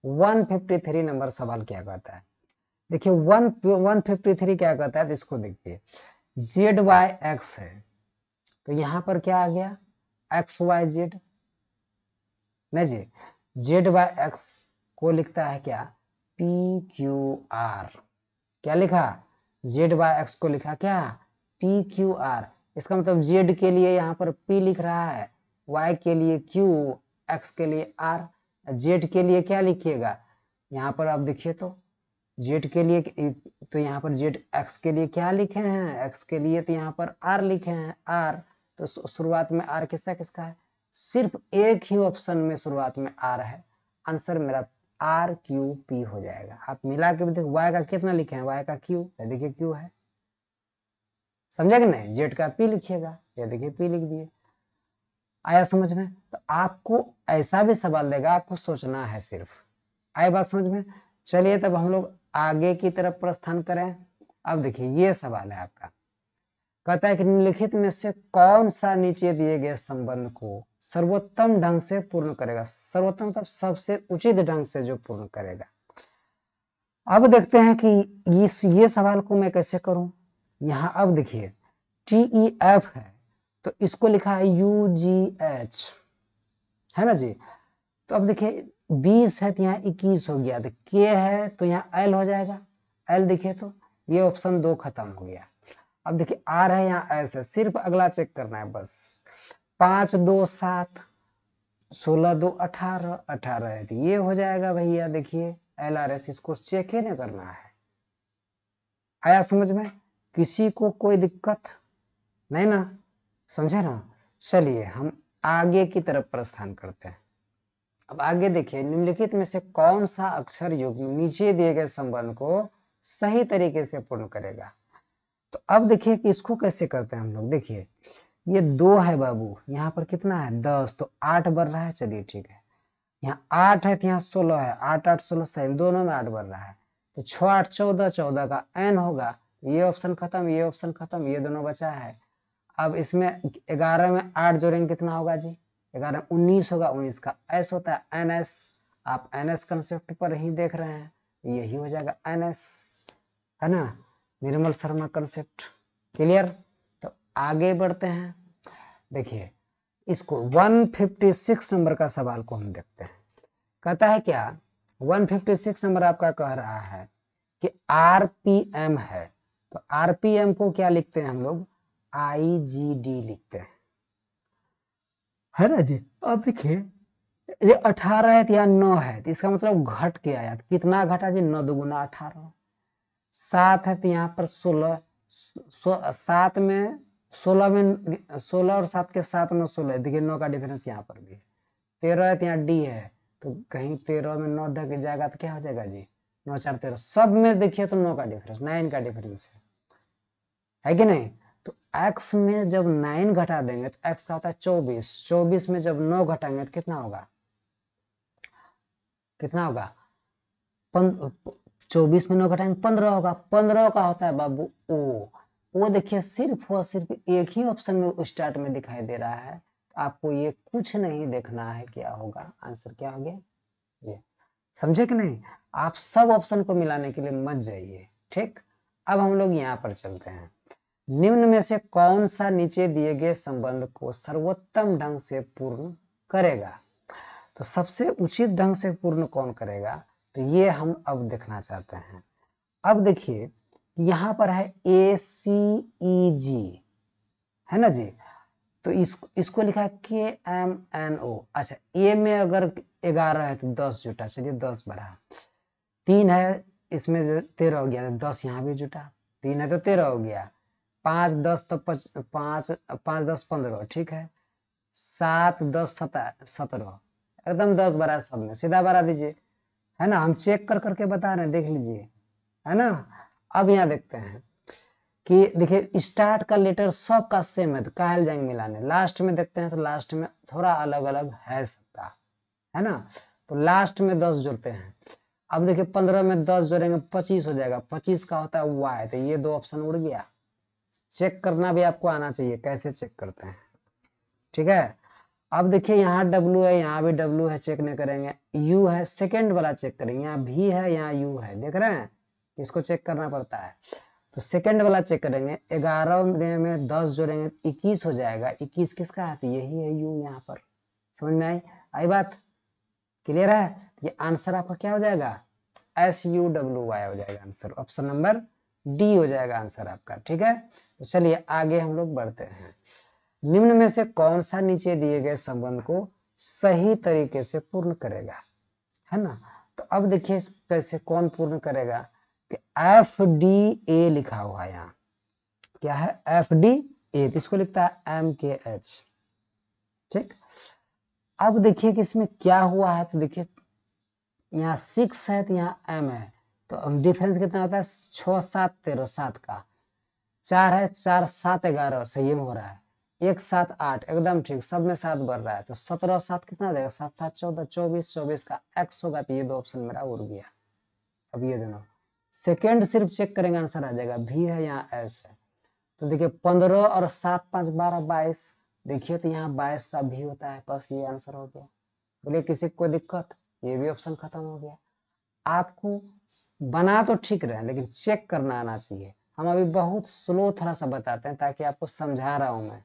153 नंबर सवाल क्या कहता है, देखिए 153 क्या कहता है, तो इसको देखिए, जेड वाई एक्स है, तो यहां पर क्या आ गया, एक्स वाई जेड, नहीं जी, जेड वाई एक्स को लिखता है क्या, पी क्यू आर। क्या लिखा, जेड वाई एक्स को लिखा क्या, पी क्यू आर। इसका मतलब जेड के लिए यहाँ पर पी लिख रहा है, वाई के लिए क्यू, एक्स के लिए आर। जेड के लिए क्या लिखिएगा, यहाँ पर आप देखिए, तो जेड के लिए, तो यहाँ पर जेड एक्स के लिए क्या लिखे हैं, एक्स के लिए तो यहाँ पर आर लिखे हैं, आर। तो शुरुआत में आर किसका किसका है, सिर्फ एक ही ऑप्शन में शुरुआत में आर है, आंसर मेरा आर क्यू पी हो जाएगा। आप मिला के भी देखो, वाई का कितना लिखे हैं, वाई का क्यू, देखिए क्यू है, समझे कि नहीं। जेड का पी लिखिएगा, ये देखिए पी लिख दिए। आया समझ में। तो आपको ऐसा भी सवाल देगा, आपको सोचना है सिर्फ। आए बात समझ में। चलिए तब हम लोग आगे की तरफ प्रस्थान करें। अब देखिए ये सवाल है आपका, कहता है कि निम्नलिखित में से कौन सा नीचे दिए गए संबंध को सर्वोत्तम ढंग से पूर्ण करेगा। सर्वोत्तम मतलब सबसे उचित ढंग से जो पूर्ण करेगा। अब देखते हैं कि ये सवाल को मैं कैसे करूं। यहां अब देखिए TEF है, तो इसको लिखा है UGH, है ना जी। तो अब देखिए 20 है तो यहाँ 21 हो गया, तो K है तो यहाँ L हो जाएगा, L देखिए, तो ये ऑप्शन 2 खत्म हो गया। अब देखिए R है, यहाँ S है, सिर्फ अगला चेक करना है बस। 5 2 7, 16 2 18, 18 है तो ये हो जाएगा भैया। देखिए LRS, इसको चेक ही नहीं करना है। आया समझ में, किसी को कोई दिक्कत नहीं ना, समझे ना। चलिए हम आगे की तरफ प्रस्थान करते हैं। अब आगे देखिए, निम्नलिखित में से कौन सा अक्षर युग्म नीचे दिए गए संबंध को सही तरीके से पूर्ण करेगा। तो अब देखिए कि इसको कैसे करते हैं हम लोग। देखिए ये 2 है बाबू, यहाँ पर कितना है 10, तो 8 बढ़ रहा है, चलिए ठीक है। यहाँ 8 है तो यहाँ 16 है, 8 8 16 सेम, दोनों में 8 बढ़ रहा है, तो 6 8 14, 14 का n होगा। ये ऑप्शन खत्म, ये ऑप्शन खत्म, ये दोनों बचा है। अब इसमें 11 में 8 जोड़ेंगे कितना होगा जी, 11 19 होगा, 19 का s होता है NS। आप NS कंसेप्ट पर ही देख रहे हैं, यही हो जाएगा NS, है ना, निर्मल शर्मा कंसेप्ट। क्लियर। तो आगे बढ़ते हैं। देखिए इसको 156 नंबर का सवाल को हम देखते हैं। कहता है क्या, 156 नंबर आपका कह रहा है कि RPM है, तो RPM को क्या लिखते हैं हम लोग, IGD लिखते हैं, है ना जी। अब देखिए ये 18 है तो यहाँ 9 है, तो इसका मतलब घट के आया, तो कितना घटा जी, 9 दुगुना 18। 7 है तो यहाँ पर 16, 7 में 16 में 16 और 7 के 7 9 16, देखिए 9 का डिफरेंस यहाँ पर भी है। 13 है तो यहाँ D है, तो कहीं 13 में 9 ढक जाएगा तो क्या हो जाएगा जी, 9 4 13, सब में देखिए तो 9 का डिफरेंस, 9 का डिफरेंस है कि नहीं। तो x में जब 9 घटा देंगे तो x का होता है 24, 24 में जब 9 घटाएंगे तो कितना होगा, कितना होगा, 24 में 9 घटाएंगे 15 होगा, 15 का होता है बाबू ओ देखिए सिर्फ और सिर्फ एक ही ऑप्शन में स्टार्ट में दिखाई दे रहा है, तो आपको ये कुछ नहीं देखना है, क्या होगा आंसर, क्या हो गया ये, समझे कि नहीं। आप सब ऑप्शन को मिलाने के लिए मत जाइए। ठीक, अब हम लोग यहाँ पर चलते हैं। निम्न में से कौन सा नीचे दिए गए संबंध को सर्वोत्तम ढंग से पूर्ण करेगा। तो सबसे उचित ढंग से पूर्ण कौन करेगा, तो ये हम अब देखना चाहते हैं। अब देखिए यहाँ पर है ACEG, है ना जी। तो इसको लिखा है KMNO। अच्छा, ए में अगर 11 है तो 10 जुटा, चलिए 10 बढ़ा, 3 है इसमें 13 हो गया, 10 यहाँ भी जुटा, 3 है तो 13 हो गया, 5 10 तो 5 5 10 15, ठीक है, 7 10 17, एकदम 10 बढ़ा, सब में सीधा बढ़ा दीजिए, है ना। हम चेक कर करके बता रहे हैं, देख लीजिए, है ना। अब यहाँ देखते हैं कि देखिए स्टार्ट का लेटर सबका सेम है, तो काहे जाएंगे मिलाने, लास्ट में देखते हैं तो लास्ट में थोड़ा अलग अलग है सबका, है ना। तो लास्ट में 10 जोड़ते हैं। अब देखिए 15 में 10 जोड़ेंगे 25 हो जाएगा, 25 का होता है वाई, तो ये 2 ऑप्शन उड़ गया। चेक करना भी आपको आना चाहिए, कैसे चेक करते हैं, ठीक है। अब देखिए यहाँ W है, यहाँ भी W है, चेक नहीं करेंगे। U है, सेकेंड वाला चेक करेंगे, यहाँ V है, यहाँ U है, देख रहे हैं, इसको चेक करना पड़ता है। तो सेकेंड वाला चेक करेंगे, 11 में 10 जोड़ेंगे 21 हो जाएगा, 21 किसका है, तो यही है U यहाँ पर। समझ में आई बात, क्लियर है। ये आंसर आपका क्या हो जाएगा, SUWY हो जाएगा आंसर, ऑप्शन नंबर डी हो जाएगा आंसर आपका, ठीक है। तो चलिए आगे हम लोग बढ़ते हैं। निम्न में से कौन सा नीचे दिए गए संबंध को सही तरीके से पूर्ण करेगा, है ना। तो अब देखिए कैसे कौन पूर्ण करेगा, कि FDA लिखा हुआ है यहाँ, क्या है FDA, तो इसको लिखता है MKH, ठीक। अब देखिए कि इसमें क्या हुआ है, तो देखिए यहाँ 6 है तो यहाँ M है, तो डिफरेंस कितना होता है, 6 7 13, 7 का 4 है, 4 7 11, सही में हो रहा है, 1 7 8, एकदम ठीक, सब में 7 बढ़ रहा है, तो 17 7 कितना हो जाएगा, 7 7 14, 24, 24 का X होगा, तो ये 2 ऑप्शन मेरा उड़ गया। अब ये दोनों सेकेंड सिर्फ चेक करेंगे, आंसर आ जाएगा, V है, यहाँ S है। तो देखिए 15 और 7 5 12 22, देखिए तो यहाँ 22 का भी होता है, बस ये आंसर हो गया। बोले किसी को कोई दिक्कत, ये भी ऑप्शन खत्म हो गया। आपको बना तो ठीक रहे, लेकिन चेक करना आना चाहिए। हम अभी बहुत स्लो थोड़ा सा बताते हैं, ताकि आपको समझा रहा हूं मैं,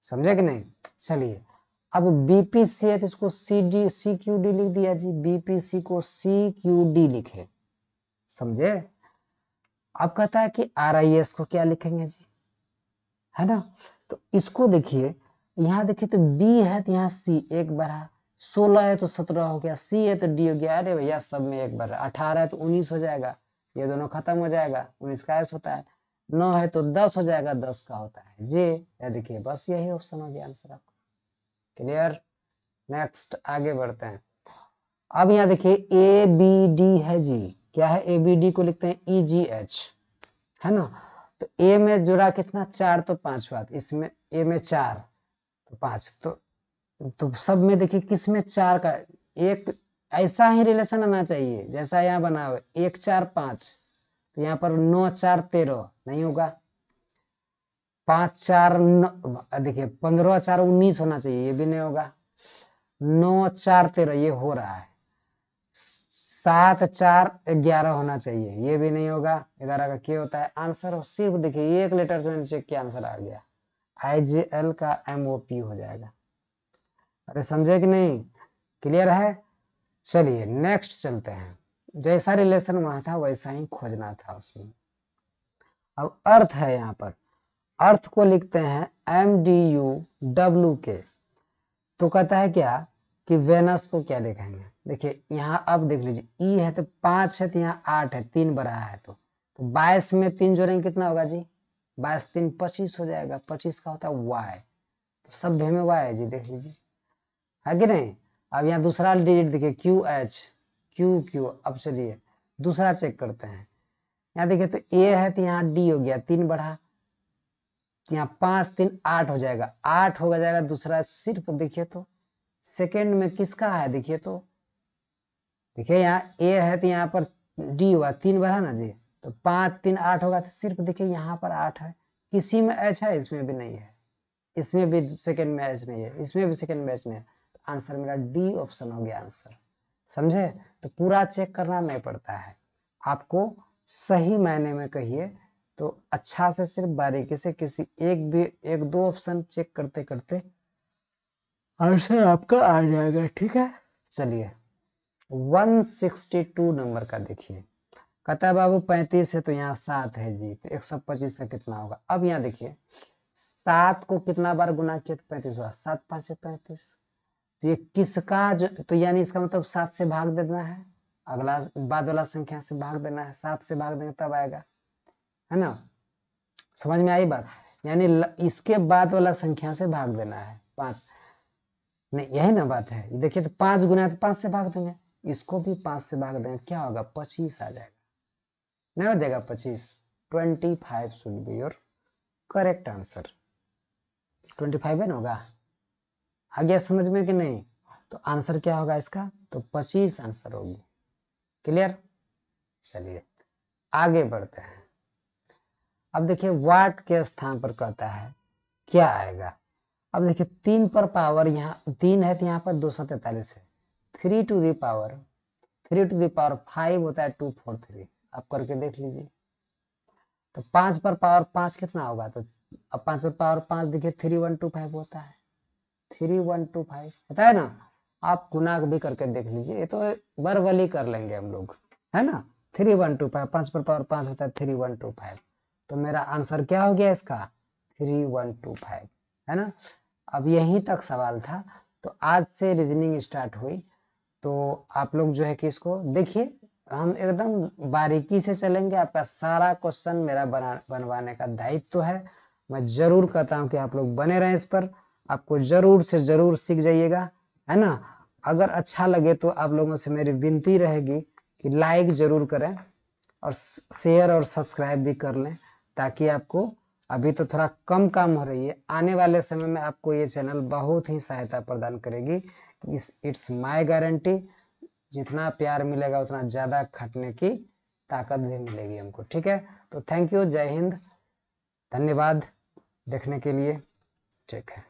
समझे कि नहीं। चलिए अब BPC है तो इसको CQD लिख दिया जी, BPC को CQD लिखे, समझे। अब कहता है कि RIS को क्या लिखेंगे जी, है ना। तो इसको देखिए, यहाँ देखिए तो B है तो यहाँ C, एक बढ़ा, 16 है तो 17 हो गया, C है तो D हो गया, अरे भैया सब में एक बढ़ा, 18 है तो 19 हो जाएगा, ये दोनों खत्म हो जाएगा, 19 का S होता है, 9 है तो 10 हो जाएगा, 10 का होता है J, या देखिए बस यही ऑप्शन हो गया आंसर आपका, क्लियर। नेक्स्ट आगे बढ़ते हैं। अब यहाँ देखिए ABD है जी, क्या है, ABD को लिखते हैं EGH, है ना। तो A में जुड़ा कितना, 4 तो 5 बात, इसमें A में 4 तो 5, तो सब में देखिए किस में 4 का एक ऐसा ही रिलेशन आना चाहिए जैसा यहाँ बना हुआ, 1 4 5, तो यहाँ पर 9 4 13 नहीं होगा, 5 4 देखिए 15 4 19 होना चाहिए, ये भी नहीं होगा, 9 4 13 ये हो रहा है, 7 4 11 होना चाहिए, ये भी नहीं होगा, 11 का क्या होता है आंसर, सिर्फ देखिए एक लेटर से मैंने चेक किया, आंसर आ गया, IJL का MOP हो जाएगा। अरे समझे कि नहीं, क्लियर है। चलिए नेक्स्ट चलते हैं, जैसा रिलेशन वहां था वैसा ही खोजना था उसमें। अब अर्थ है, यहाँ पर अर्थ को लिखते हैं MDUWK, तो कहता है क्या कि वेनस को क्या लिखेंगे, देखिए यहाँ अब देख लीजिए, ई है तो 5 है तो यहाँ 8 है, 3 बढ़ा है, तो 22 में 3 जोड़ेंगे कितना होगा जी, 22 3 25 हो जाएगा, 25 का होता है Y, तो सब में Y है जी, देख लीजिए, है कि नहीं। अब यहाँ दूसरा डिजिट देखिए QH, QQ, अब चलिए दूसरा चेक करते हैं, यहाँ देखिए तो A है तो यहाँ D हो गया, 3 बढ़ा, यहाँ 5 3 8 हो जाएगा, 8 होगा जाएगा दूसरा, सिर्फ देखिए तो सेकेंड में किसका है, देखिए तो देखिए यहाँ A है तो यहाँ पर D हुआ, 3 बढ़ा ना जी, तो 5 3 8 होगा, तो सिर्फ देखिए यहाँ पर 8 है, किसी में H है, इसमें भी नहीं है, इसमें भी सेकेंड में H नहीं है, इसमें भी सेकेंड में H नहीं है, तो आंसर मेरा D ऑप्शन हो गया आंसर, समझे। तो पूरा चेक करना नहीं पड़ता है आपको, सही मायने में कहिए तो अच्छा से सिर्फ बारीकी से किसी एक दो ऑप्शन चेक करते करते आंसर आपका आ जाएगा, ठीक है। चलिए 162 नंबर का देखिए, कहता है बाबू 35 है तो यहाँ 7 है जी, तो 125 का कितना होगा। अब यहाँ देखिए 7 को कितना बार गुना किया तो 35 हुआ, 7 5 35। तो ये किसका जो, तो यानी इसका मतलब 7 से भाग देना है, अगला बाद वाला संख्या से भाग देना है, 7 से भाग देंगे तब आएगा, है ना। समझ में आई बात, यानी इसके बाद वाला संख्या से भाग देना है 5, नहीं यही ना बात है। देखिए तो 5 गुना है तो 5 से भाग देंगे, इसको भी 5 से भाग देंगे, क्या होगा 25 आ जाएगा, नहीं हो जाएगा 25। 25 should be your correct answer, 25 है ना होगा। आ गया समझ में कि नहीं, तो आंसर क्या होगा इसका, तो 25 आंसर होगी। क्लियर, चलिए आगे बढ़ते हैं। अब देखिए वाट के स्थान पर कहता है क्या आएगा। अब देखिए 3 पर पावर, यहाँ 3 है तो यहाँ पर 243 है, 3 टू दी पावर 5 होता है 243, आप करके देख लीजिए। तो 5 पर पावर 5 कितना होगा, तो अब 5 पर पावर 5 देखिए 3125 होता है, 3125 होता है ना। आप गुना भी करके देख लीजिए, ये तो बरवली कर लेंगे हम लोग, है ना। 3125, 5 पर पावर 5 होता है 3125, तो मेरा आंसर क्या हो गया इसका 3125, है ना। अब यहीं तक सवाल था, तो आज से रीजनिंग स्टार्ट हुई, तो आप लोग जो है कि इसको देखिए, हम एकदम बारीकी से चलेंगे, आपका सारा क्वेश्चन मेरा बनवाने का दायित्व है। मैं जरूर कहता हूं कि आप लोग बने रहें इस पर, आपको जरूर से जरूर सीख जाइएगा, है ना। अगर अच्छा लगे तो आप लोगों से मेरी विनती रहेगी कि लाइक जरूर करें और शेयर और सब्सक्राइब भी कर लें, ताकि आपको, अभी तो थोड़ा कम काम हो रही है, आने वाले समय में आपको ये चैनल बहुत ही सहायता प्रदान करेगी। इट्स माय गारंटी, जितना प्यार मिलेगा उतना ज़्यादा खटने की ताकत भी मिलेगी हमको, ठीक है। तो थैंक यू, जय हिंद, धन्यवाद देखने के लिए, ठीक है।